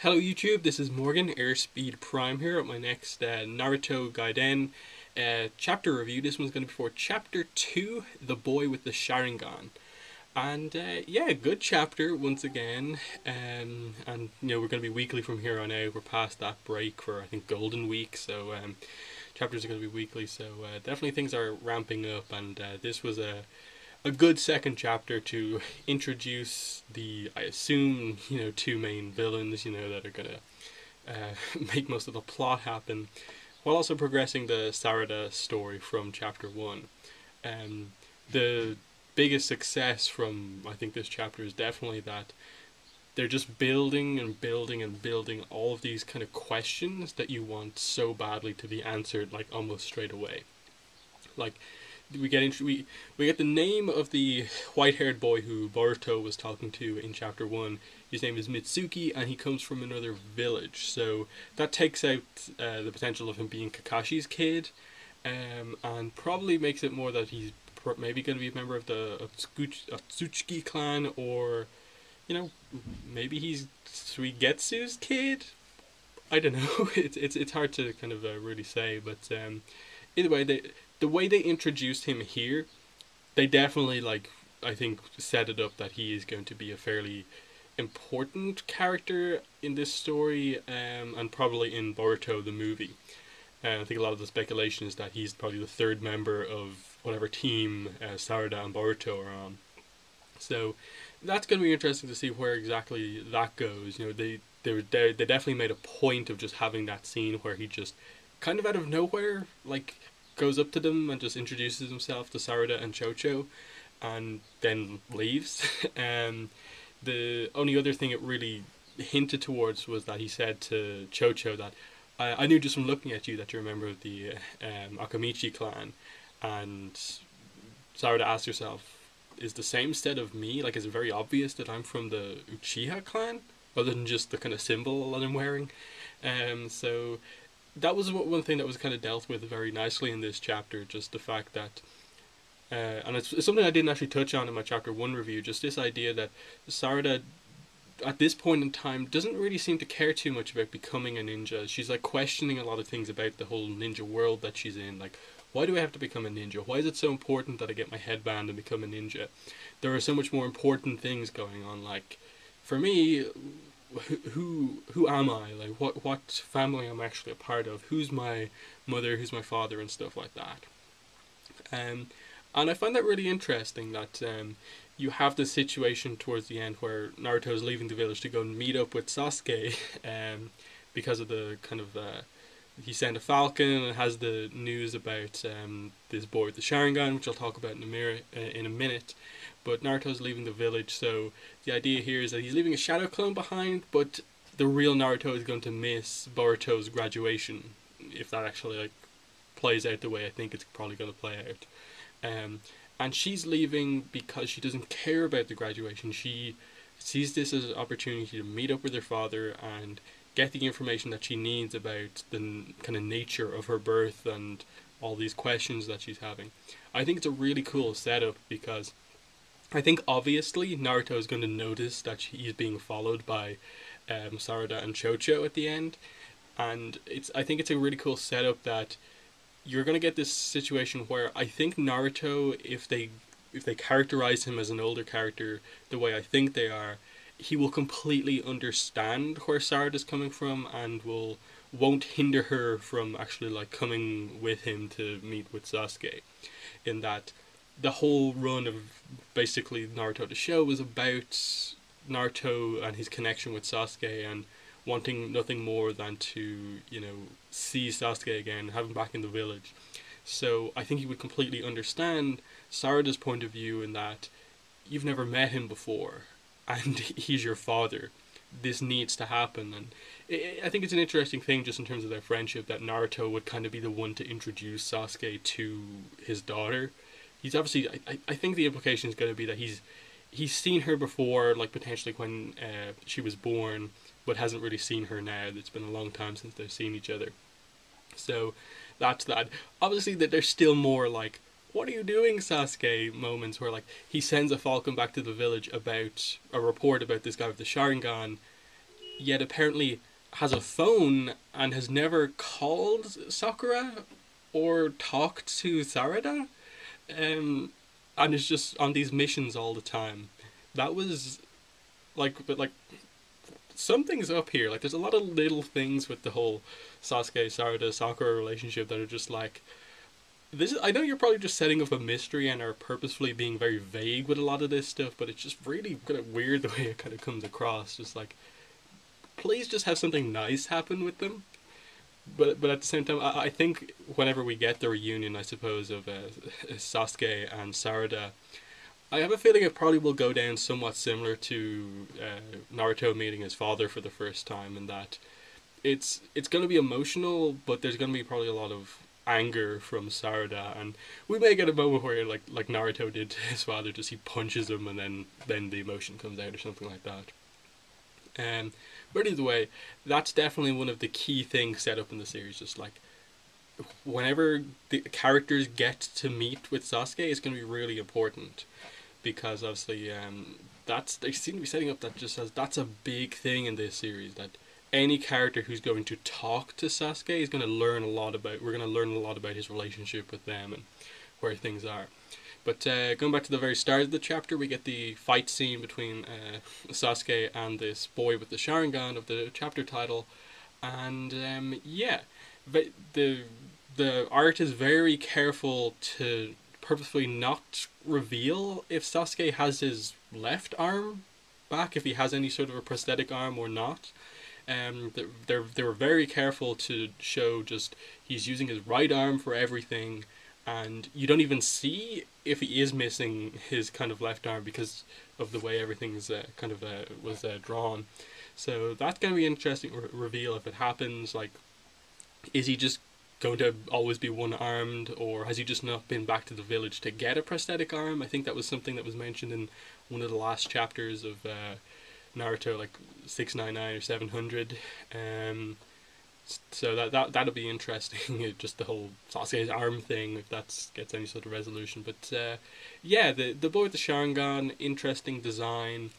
Hello YouTube, this is Morgan, Airspeed Prime here at my next Naruto Gaiden chapter review. This one's going to be for Chapter 2, The Boy with the Sharingan. And yeah, good chapter once again. And we're going to be weekly from here on out. We're past that break for, I think, Golden Week, so chapters are going to be weekly. So definitely things are ramping up, and this was a good second chapter to introduce the, I assume, two main villains, that are gonna make most of the plot happen, while also progressing the Sarada story from chapter one. The biggest success from, I think, this chapter is definitely that they're just building and building and building all of these kind of questions that you want so badly to be answered, like, almost straight away. Like, we get the name of the white-haired boy who Boruto was talking to in chapter 1. His name is Mitsuki, and he comes from another village. So that takes out the potential of him being Kakashi's kid, and probably makes it more that he's maybe going to be a member of the Atsuchiki clan, or maybe he's Suigetsu's kid. I don't know. It's hard to kind of really say, but either way, the way they introduced him here, they definitely, I think, set it up that he is going to be a fairly important character in this story, and probably in Boruto the movie. I think a lot of the speculation is that he's probably the third member of whatever team Sarada and Boruto are on. So that's going to be interesting to see where exactly that goes. They definitely made a point of just having that scene where he just kind of out of nowhere, goes up to them and just introduces himself to Sarada and Chocho, and then leaves. The only other thing it really hinted towards was that he said to Chocho that I knew just from looking at you that you're a member of the Akamichi clan, and Sarada asked herself, is the same instead of me? Is it very obvious that I'm from the Uchiha clan, other than just the kind of symbol that I'm wearing? So that was one thing that was kind of dealt with very nicely in this chapter, just the fact that, and it's something I didn't actually touch on in my chapter 1 review, just this idea that Sarada, at this point in time, doesn't really seem to care too much about becoming a ninja. She's questioning a lot of things about the whole ninja world that she's in. Why do I have to become a ninja? Why is it so important that I get my headband and become a ninja? There are so much more important things going on. For me, who am I? What family am I actually a part of? Who's my mother? Who's my father? And stuff like that. And I find that really interesting that you have this situation towards the end where Naruto is leaving the village to go and meet up with Sasuke, because of the kind of he sent a falcon and has the news about this boy with the Sharingan, which I'll talk about in a minute. But Naruto's leaving the village, so the idea here is that he's leaving a shadow clone behind, but the real Naruto is going to miss Boruto's graduation, if that actually plays out the way I think it's probably going to play out. And she's leaving because she doesn't care about the graduation. She sees this as an opportunity to meet up with her father and get the information that she needs about the kind of nature of her birth and all these questions that she's having. I think it's a really cool setup, because I think obviously Naruto is going to notice that he's being followed by Sarada and Chocho at the end, and I think it's a really cool setup that you're going to get this situation where I think Naruto, if they characterize him as an older character the way I think they are, he will completely understand where Sarada's coming from and won't hinder her from actually coming with him to meet with Sasuke. In that the whole run of basically Naruto the show was about Naruto and his connection with Sasuke, and wanting nothing more than to, see Sasuke again, have him back in the village. So I think he would completely understand Sarada's point of view in that you've never met him before, and he's your father. This needs to happen, and I think it's an interesting thing just in terms of their friendship that Naruto would kind of be the one to introduce Sasuke to his daughter. He's obviously, I think the implication is going to be that he's seen her before, potentially when she was born, but hasn't really seen her now. It's been a long time since they've seen each other. So that's that. Obviously, that there's still more what are you doing, Sasuke moments where he sends a falcon back to the village about a report about this guy with the Sharingan. yet apparently has a phone and has never called Sakura or talked to Sarada, and is just on these missions all the time. That was but something's up here. Like, there's a lot of little things with the whole Sasuke Sarada Sakura relationship that are just like, this is, I know you're probably just setting up a mystery and are purposefully being very vague with a lot of this stuff, but it's just really kind of weird the way it kind of comes across. Just like, please just have something nice happen with them. But at the same time, I think whenever we get the reunion, I suppose, of Sasuke and Sarada, I have a feeling it probably will go down somewhat similar to Naruto meeting his father for the first time, in that it's going to be emotional, but there's going to be probably a lot of anger from Sarada, and we may get a moment where like Naruto did to his father, just he punches him and then the emotion comes out or something like that. But either way, that's definitely one of the key things set up in the series. Just like, whenever the characters get to meet with Sasuke, it's going to be really important, because obviously they seem to be setting up that just as that's a big thing in this series, that any character who's going to talk to Sasuke is going to learn a lot about. We're going to learn a lot about his relationship with them and where things are. But going back to the very start of the chapter, we get the fight scene between Sasuke and this boy with the Sharingan of the chapter title, and the art is very careful to purposefully not reveal if Sasuke has his left arm back, if he has any sort of a prosthetic arm or not. They were very careful to show just he's using his right arm for everything, and you don't even see if he is missing his kind of left arm because of the way everything's was drawn. So that's going to be an interesting reveal if it happens. Like, is he just going to always be one-armed, or has he just not been back to the village to get a prosthetic arm? I think that was something that was mentioned in one of the last chapters of Naruto, like 699 or 700. So that'll be interesting. Just the whole Sasuke's arm thing, if that gets any sort of resolution. But the boy with the Sharingan, interesting design.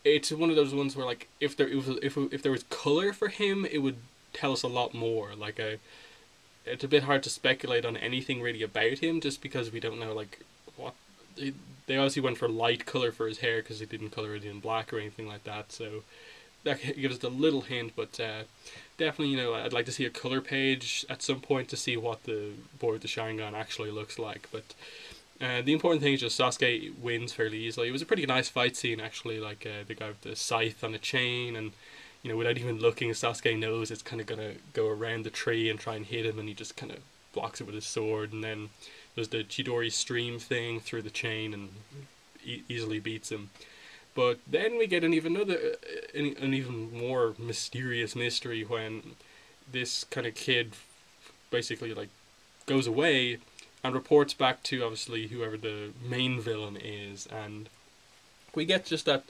It's one of those ones where, like, if there was color for him, it would tell us a lot more. Like, it's a bit hard to speculate on anything really about him, just because we don't know, like, what they obviously went for light color for his hair because they didn't color it in black or anything like that. So that gives us a little hint, but definitely, I'd like to see a color page at some point to see what the boy with the Sharingan actually looks like. But the important thing is just Sasuke wins fairly easily. It was a pretty nice fight scene, actually, like the guy with the scythe on a chain, and without even looking, Sasuke knows it's kind of going to go around the tree and try and hit him, and he just kind of blocks it with his sword, and then there's the Chidori stream thing through the chain and easily beats him. But then we get an even more mysterious mystery when this kind of kid basically, like, goes away and reports back to, obviously, whoever the main villain is, and we get just that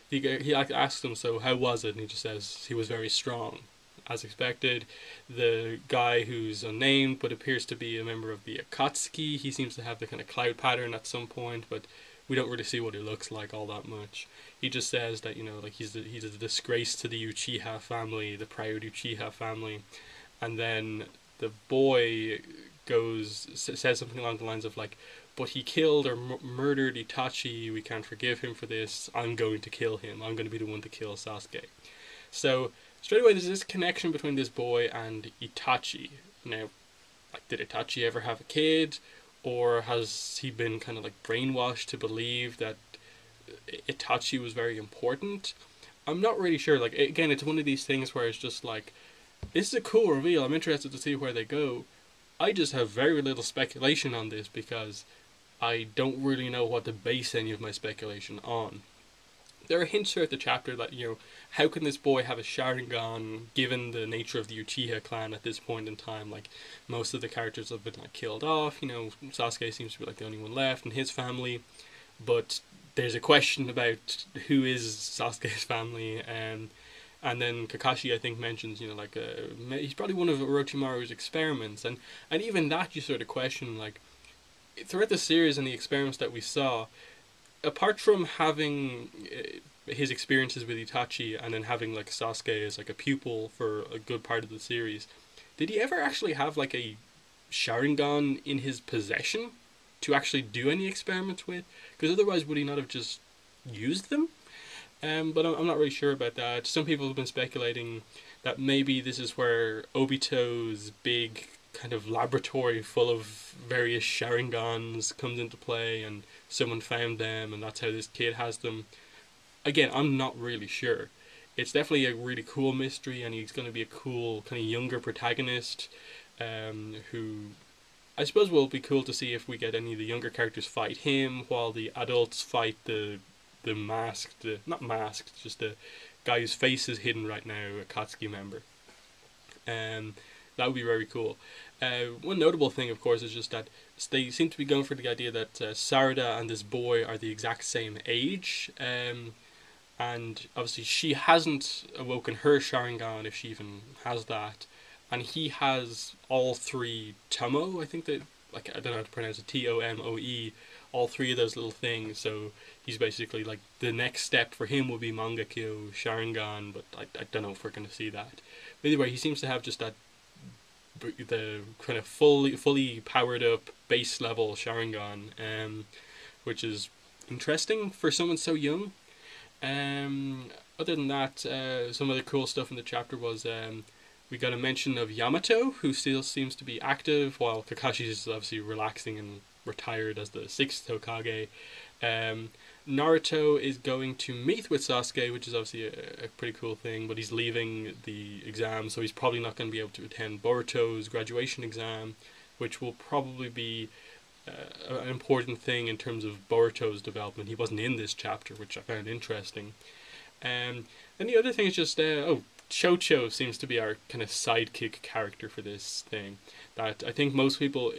he asks him, so how was it? And he just says he was very strong. As expected, the guy who's unnamed but appears to be a member of the Akatsuki, he seems to have the kind of cloud pattern at some point, but we don't really see what he looks like all that much. He just says that, like, he's a disgrace to the Uchiha family, the proud Uchiha family. And then the boy says something along the lines of, like, but he killed or murdered Itachi, we can't forgive him for this, I'm going to kill him, I'm going to be the one to kill Sasuke. So straight away there's this connection between this boy and Itachi. Now, like, did Itachi ever have a kid? Or has he been kind of, like, brainwashed to believe that Itachi was very important? I'm not really sure. Like, again, it's one of these things where it's just like, this is a cool reveal, I'm interested to see where they go. I just have very little speculation on this because I don't really know what to base any of my speculation on. There are hints throughout the chapter that, how can this boy have a Sharingan given the nature of the Uchiha clan at this point in time? Like, most of the characters have been, like, killed off. Sasuke seems to be, like, the only one left in his family. But there's a question about who is Sasuke's family. And then Kakashi, I think, mentions, he's probably one of Orochimaru's experiments. And even that you sort of question, like, throughout the series and the experiments that we saw, apart from having his experiences with Itachi, and then having like Sasuke as like a pupil for a good part of the series, did he ever actually have like a Sharingan in his possession to actually do any experiments with? Because otherwise, would he not have just used them? But I'm not really sure about that. Some people have been speculating that maybe this is where Obito's big kind of laboratory full of various Sharingans comes into play, and someone found them, and that's how this kid has them. Again, I'm not really sure. It's definitely a really cool mystery, and he's going to be a cool kind of younger protagonist, who I suppose will be cool to see if we get any of the younger characters fight him, while the adults fight the masked, not masked, just the guy whose face is hidden right now, a Katsuki member. That would be very cool. One notable thing, of course, is just that they seem to be going for the idea that Sarada and this boy are the exact same age, and obviously she hasn't awoken her Sharingan, if she even has that, and he has all three Tomo. I think that, like, I don't know how to pronounce it, Tomoe, all three of those little things. So he's basically like, the next step for him will be Mangekyo Sharingan, but I don't know if we're going to see that. But either way, he seems to have just that, the kind of fully powered up base level Sharingan, which is interesting for someone so young. Other than that, some other cool stuff in the chapter was, we got a mention of Yamato, who still seems to be active, while Kakashi is obviously relaxing and retired as the 6th Hokage. Naruto is going to meet with Sasuke, which is obviously a pretty cool thing, but he's leaving the exam, so he's probably not going to be able to attend Boruto's graduation exam, which will probably be an important thing in terms of Boruto's development. He wasn't in this chapter, which I found interesting. And the other thing is just, Chocho seems to be our kind of sidekick character for this thing. That I think most people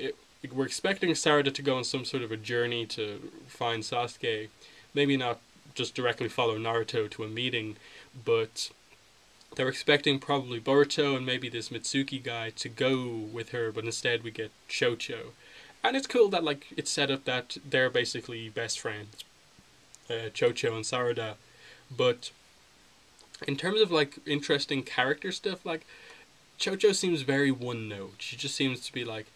were expecting Sarada to go on some sort of a journey to find Sasuke. Maybe not just directly follow Naruto to a meeting, but they were expecting probably Boruto and maybe this Mitsuki guy to go with her, but instead we get Chocho. And it's cool that, like, it's set up that they're basically best friends, Chocho and Sarada. But in terms of, like, interesting character stuff, like, Chocho seems very one note. She just seems to be like,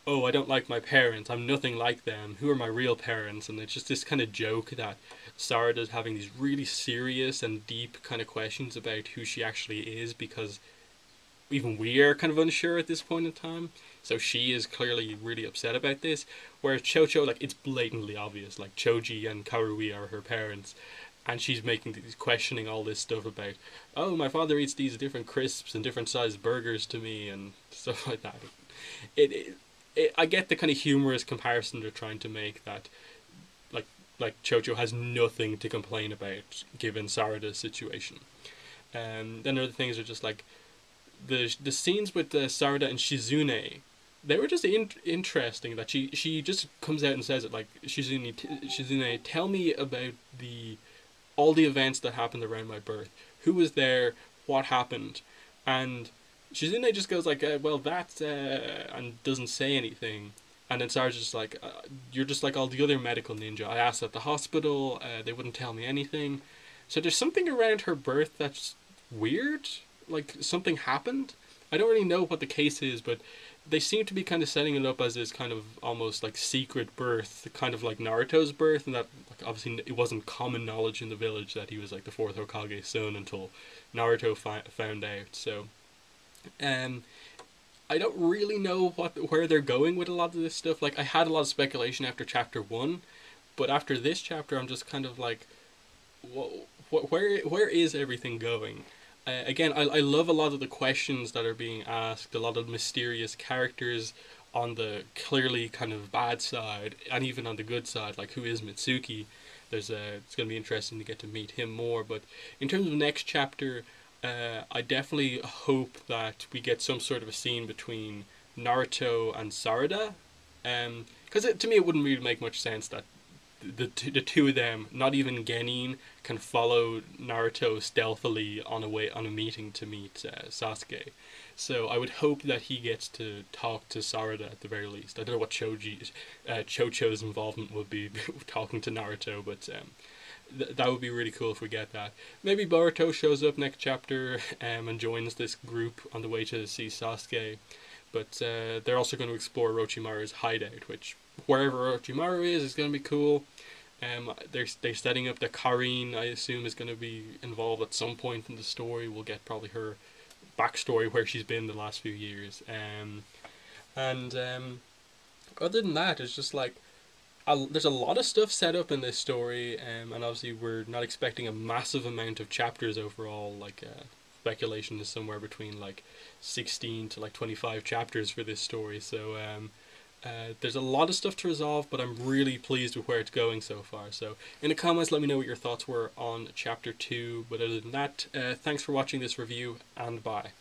oh, I don't like my parents, I'm nothing like them, who are my real parents? And it's just this kind of joke that Sarada's having these really serious and deep kind of questions about who she actually is, because even we are kind of unsure at this point in time. So she is clearly really upset about this. Whereas Chocho, like, it's blatantly obvious. Like, Choji and Karui are her parents. And she's questioning all this stuff about, oh, my father eats these different crisps and different sized burgers to me and stuff like that. I get the kind of humorous comparison they're trying to make, that like Chocho has nothing to complain about given Sarada's situation. Then other things are just like the scenes with Sarada and Shizune. They were just interesting. That she just comes out and says it, like, Shizune, tell me about all the events that happened around my birth. Who was there? What happened? And Shizune just goes like, well, that's, and doesn't say anything. And then Sarah's just like, you're just like all the other medical ninja. I asked at the hospital, they wouldn't tell me anything. So there's something around her birth that's weird. Like, something happened. I don't really know what the case is, but they seem to be kind of setting it up as this kind of almost like secret birth, kind of like Naruto's birth, and that, like, obviously it wasn't common knowledge in the village that he was like the 4th Hokage's son until Naruto found out. So, I don't really know where they're going with a lot of this stuff. Like, I had a lot of speculation after chapter 1, but after this chapter, I'm just kind of like, where is everything going? Again, I love a lot of the questions that are being asked, a lot of mysterious characters on the clearly kind of bad side, and even on the good side, like, who is Mitsuki? It's going to be interesting to get to meet him more. But in terms of next chapter, I definitely hope that we get some sort of a scene between Naruto and Sarada, because to me it wouldn't really make much sense that the two of them, not even Genin, can follow Naruto stealthily on a meeting to meet Sasuke. So I would hope that he gets to talk to Sarada at the very least. I don't know what Chocho's involvement would be talking to Naruto, but That would be really cool if we get that. Maybe Boruto shows up next chapter and joins this group on the way to see Sasuke. But they're also going to explore Orochimaru's hideout, which wherever Orochimaru is going to be cool. They're setting up the Karine, I assume, is going to be involved at some point in the story. We'll get probably her backstory where she's been the last few years. And other than that, it's just like there's a lot of stuff set up in this story, and obviously we're not expecting a massive amount of chapters overall. Like speculation is somewhere between like 16 to like 25 chapters for this story. So there's a lot of stuff to resolve, but I'm really pleased with where it's going so far. So in the comments, let me know what your thoughts were on chapter 2. But other than that, thanks for watching this review, and bye.